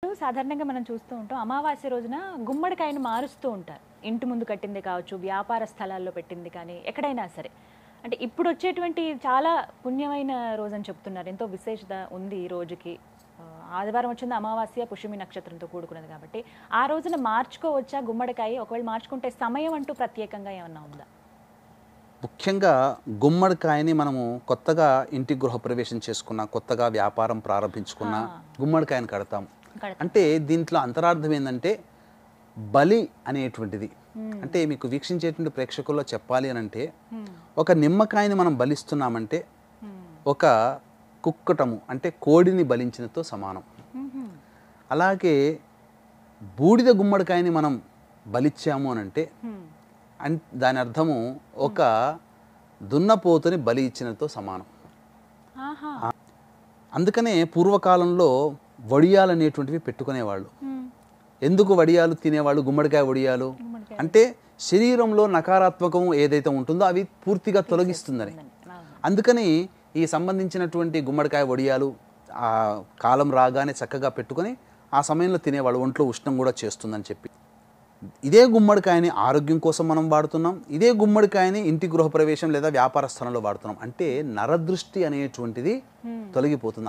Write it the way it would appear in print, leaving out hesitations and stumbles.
సాధారణంగా మనం చూస్తూ ఉంటాం అమావాస్య రోజున గుమ్మడికాయను మారుస్తూ ఉంటారు. ఇంటి ముందు కట్టింది కావచ్చు, వ్యాపార స్థలాల్లో పెట్టింది కానీ ఎక్కడైనా సరే. అంటే ఇప్పుడు వచ్చేటువంటి చాలా పుణ్యమైన రోజని చెప్తున్నారు. ఎంతో విశేషత ఉంది ఈ రోజుకి. ఆదివారం వచ్చింది అమావాస్య పుష్యమి నక్షత్రంతో కూడుకున్నది కాబట్టి ఆ రోజున మార్చుకోవచ్చా గుమ్మడికాయ? ఒకవేళ మార్చుకుంటే సమయం అంటూ ప్రత్యేకంగా ఏమన్నా ఉందా? ముఖ్యంగా గుమ్మడికాయని మనము కొత్తగా ఇంటి గృహప్రవేశం చేసుకున్న, కొత్తగా వ్యాపారం ప్రారంభించుకున్న గుమ్మడికాయని కడతాం. అంటే దీంట్లో అంతరార్థం ఏంటంటే బలి అనేటువంటిది. అంటే మీకు వీక్షించేటువంటి ప్రేక్షకుల్లో చెప్పాలి అని అంటే ఒక నిమ్మకాయని మనం బలిస్తున్నామంటే ఒక కుక్కటము అంటే కోడిని బలించినతో సమానం. అలాగే బూడిద గుమ్మడికాయని మనం బలిచ్చాము అని అంటే దాని అర్థము ఒక దున్నపోతుని బలి ఇచ్చినతో సమానం. అందుకనే పూర్వకాలంలో వడియాలు అనేటువంటివి పెట్టుకునేవాళ్ళు. ఎందుకు వడియాలు తినేవాళ్ళు? గుమ్మడికాయ వడియాలు అంటే శరీరంలో నకారాత్మకం ఏదైతే ఉంటుందో అవి పూర్తిగా తొలగిస్తుందని. అందుకని ఈ సంబంధించినటువంటి గుమ్మడికాయ వడియాలు ఆ కాలం రాగానే చక్కగా పెట్టుకొని ఆ సమయంలో తినేవాళ్ళు. ఒంట్లో ఉష్ణం కూడా చేస్తుందని చెప్పి ఇదే గుమ్మడికాయని ఆరోగ్యం కోసం మనం వాడుతున్నాం. ఇదే గుమ్మడికాయని ఇంటి గృహప్రవేశం లేదా వ్యాపార స్థలంలో వాడుతున్నాం. అంటే నరదృష్టి అనేటువంటిది తొలగిపోతుంది.